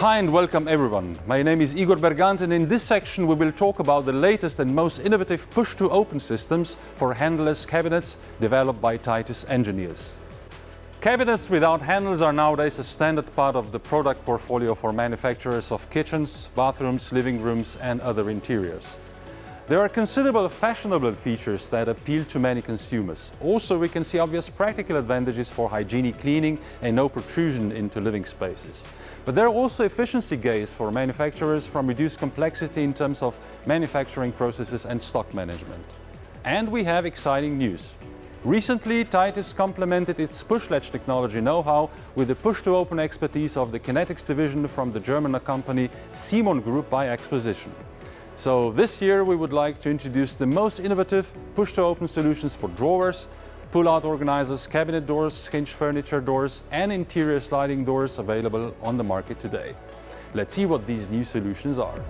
Hi and welcome everyone. My name is Igor Bergant, and in this section we will talk about the latest and most innovative push-to-open systems for handleless cabinets developed by Titus engineers. Cabinets without handles are nowadays a standard part of the product portfolio for manufacturers of kitchens, bathrooms, living rooms and other interiors. There are considerable fashionable features that appeal to many consumers. Also, we can see obvious practical advantages for hygienic cleaning and no protrusion into living spaces. But there are also efficiency gains for manufacturers from reduced complexity in terms of manufacturing processes and stock management. And we have exciting news. Recently, Titus complemented its push latch technology know-how with the push-to-open expertise of the Kinetics division from the German company Simon Group by acquisition. So this year we would like to introduce the most innovative push-to-open solutions for drawers, pull-out organizers, cabinet doors, hinge furniture doors and interior sliding doors available on the market today. Let's see what these new solutions are.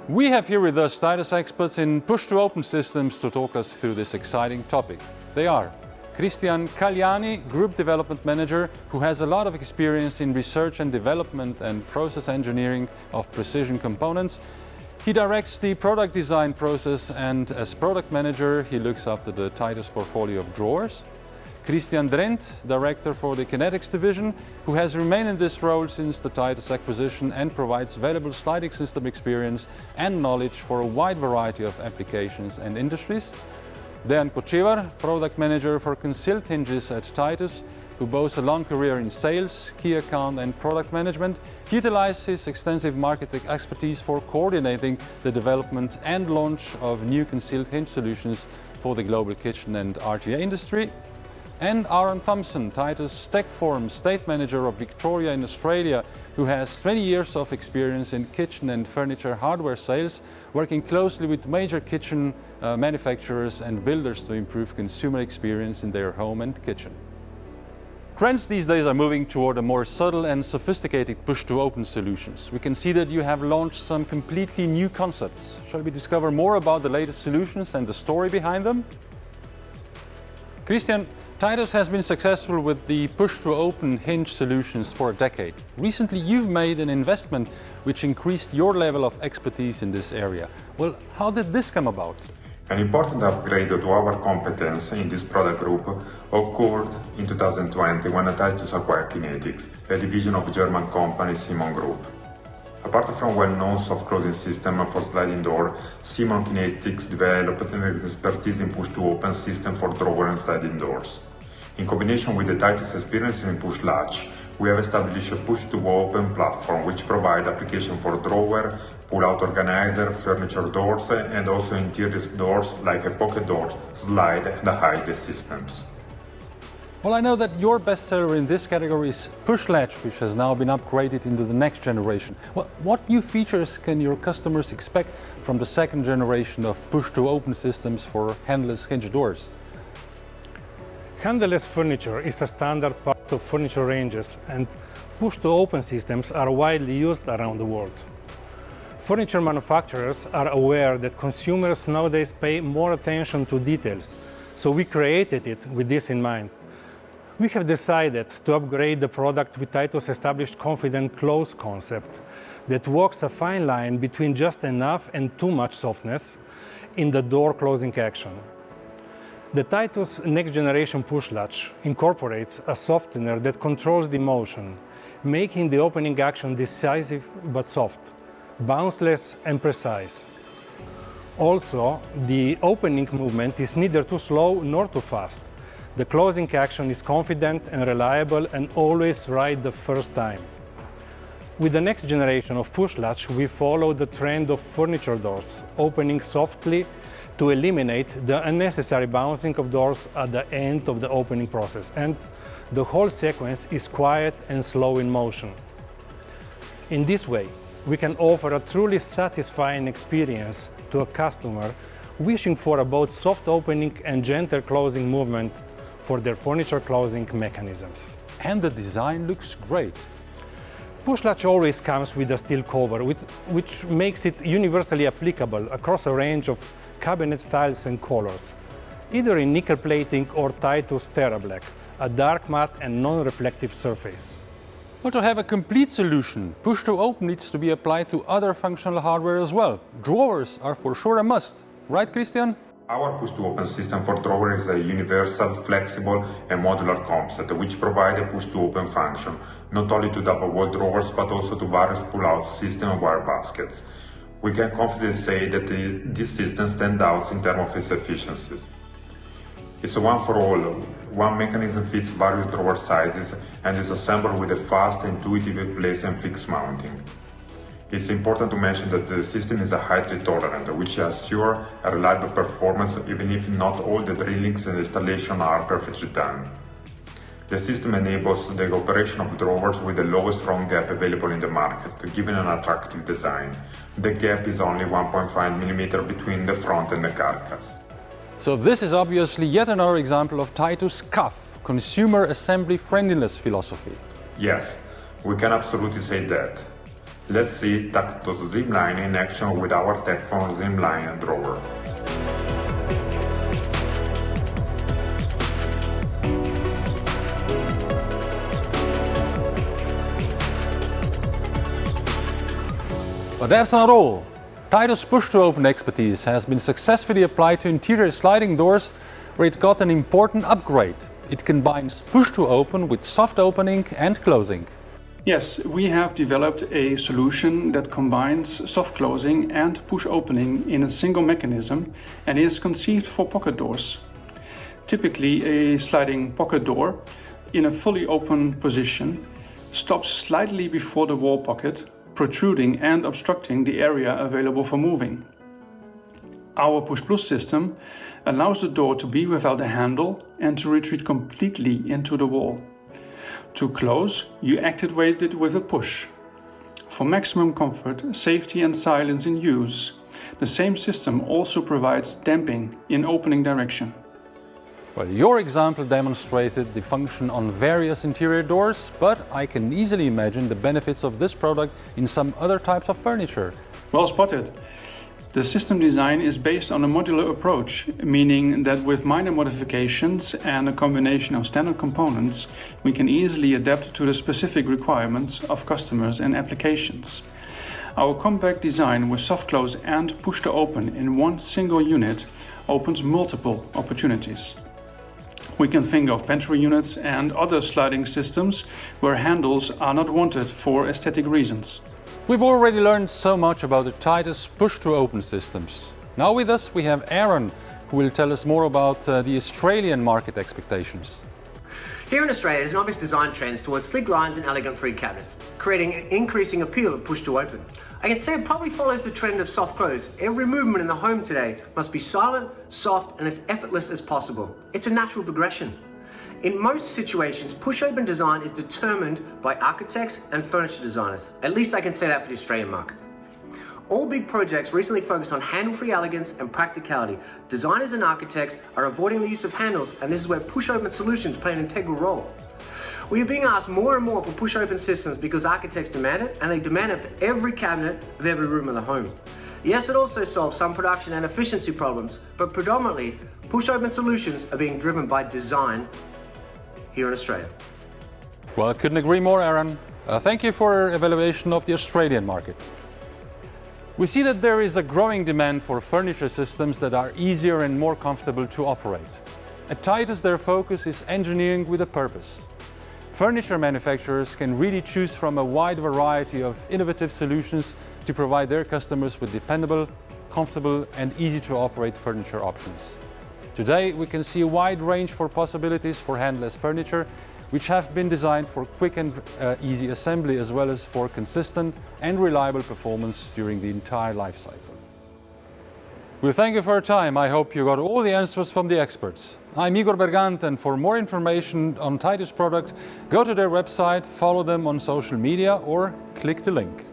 We have here with us Titus experts in push-to-open systems to talk us through this exciting topic. They are Christian Cagliani, Group Development Manager, who has a lot of experience in research and development and process engineering of precision components. He directs the product design process, and as product manager he looks after the Titus portfolio of drawers. Christian Drent, Director for the Kinetics division, who has remained in this role since the Titus acquisition and provides valuable sliding system experience and knowledge for a wide variety of applications and industries. Dejan Kochevar, Product Manager for Concealed Hinges at Titus, who boasts a long career in sales, key account and product management. He utilizes his extensive marketing expertise for coordinating the development and launch of new concealed hinge solutions for the global kitchen and RTA industry. And Aaron Thompson, Titus Tech Forum State Manager of Victoria in Australia, who has 20 years of experience in kitchen and furniture hardware sales, working closely with major kitchen manufacturers and builders to improve consumer experience in their home and kitchen. Trends these days are moving toward a more subtle and sophisticated push-to-open solutions. We can see that you have launched some completely new concepts. Shall we discover more about the latest solutions and the story behind them? Christian, Titus has been successful with the push-to-open hinge solutions for a decade. Recently you've made an investment which increased your level of expertise in this area. Well, how did this come about? An important upgrade to our competence in this product group occurred in 2020 when Titus acquired Kinetics, a division of German company Simon Group. Apart from well-known soft closing system for sliding door, Simon Kinetics developed an expertise in push-to-open system for drawer and sliding doors. In combination with the Titus experience in push latch, we have established a push-to-open platform which provides application for drawer, pull-out organizer, furniture doors and also interior doors like a pocket door, slide and hide systems. Well, I know that your bestseller in this category is Push Latch, which has now been upgraded into the next generation. What new features can your customers expect from the second generation of push-to-open systems for handleless hinge doors? Handleless furniture is a standard part of furniture ranges, and push-to-open systems are widely used around the world. Furniture manufacturers are aware that consumers nowadays pay more attention to details, so we created it with this in mind. We have decided to upgrade the product with Titus' established confident close concept that walks a fine line between just enough and too much softness in the door closing action. The Titus next generation push latch incorporates a softener that controls the motion, making the opening action decisive but soft, bounceless and precise. Also, the opening movement is neither too slow nor too fast. The closing action is confident and reliable and always right the first time. With the next generation of push latch, we follow the trend of furniture doors, opening softly to eliminate the unnecessary bouncing of doors at the end of the opening process, and the whole sequence is quiet and slow in motion. In this way, we can offer a truly satisfying experience to a customer wishing for both soft opening and gentle closing movement for their furniture closing mechanisms. And the design looks great. Push latch always comes with a steel cover, which makes it universally applicable across a range of cabinet styles and colors, either in nickel plating or Titus TerraBlack, a dark matte and non-reflective surface. But to have a complete solution, push to open needs to be applied to other functional hardware as well. Drawers are for sure a must, right, Christian? Our push-to-open system for drawer is a universal, flexible and modular concept which provides a push-to-open function, not only to double-wall drawers but also to various pull-out system and wire baskets. We can confidently say that this system stands out in terms of its efficiency. It's a one for all. One mechanism fits various drawer sizes and is assembled with a fast, intuitive place and fixed mounting. It's important to mention that the system is a highly tolerant, which assures a reliable performance even if not all the drillings and installation are perfectly done. The system enables the operation of drawers with the lowest round gap available in the market, giving an attractive design. The gap is only 1.5 mm between the front and the carcass. So this is obviously yet another example of Titus CUF, consumer assembly friendliness philosophy. Yes, we can absolutely say that. Let's see Titus Zipline in action with our Tecphone Zipline drawer. But that's not all. Titus push-to-open expertise has been successfully applied to interior sliding doors, where it got an important upgrade. It combines push-to-open with soft opening and closing. Yes, we have developed a solution that combines soft closing and push opening in a single mechanism and is conceived for pocket doors. Typically, a sliding pocket door in a fully open position stops slightly before the wall pocket, protruding and obstructing the area available for moving. Our PushPlus system allows the door to be without a handle and to retreat completely into the wall. To close, you activate it with a push. For maximum comfort, safety and silence in use, the same system also provides damping in opening direction. Well, your example demonstrated the function on various interior doors, but I can easily imagine the benefits of this product in some other types of furniture. Well spotted. The system design is based on a modular approach, meaning that with minor modifications and a combination of standard components, we can easily adapt to the specific requirements of customers and applications. Our compact design with soft close and push to open in one single unit opens multiple opportunities. We can think of pantry units and other sliding systems where handles are not wanted for aesthetic reasons. We've already learned so much about the Titus push-to-open systems. Now with us we have Aaron, who will tell us more about the Australian market expectations. Here in Australia, there's an obvious design trends towards slick lines and elegant free cabinets, creating an increasing appeal of push-to-open. I can say it probably follows the trend of soft close. Every movement in the home today must be silent, soft, and as effortless as possible. It's a natural progression. In most situations, push-open design is determined by architects and furniture designers. At least I can say that for the Australian market. All big projects recently focus on handle-free elegance and practicality. Designers and architects are avoiding the use of handles, and this is where push-open solutions play an integral role. We are being asked more and more for push-open systems because architects demand it, and they demand it for every cabinet of every room of the home. Yes, it also solves some production and efficiency problems, but predominantly, push-open solutions are being driven by design here in Australia. Well, I couldn't agree more, Aaron. Thank you for your evaluation of the Australian market. We see that there is a growing demand for furniture systems that are easier and more comfortable to operate. At Titus, their focus is engineering with a purpose. Furniture manufacturers can really choose from a wide variety of innovative solutions to provide their customers with dependable, comfortable, and easy to operate furniture options. Today, we can see a wide range for possibilities for handleless furniture, which have been designed for quick and easy assembly, as well as for consistent and reliable performance during the entire life cycle. We thank you for your time. I hope you got all the answers from the experts. I'm Igor Bergant, and for more information on Titus products, go to their website, follow them on social media, or click the link.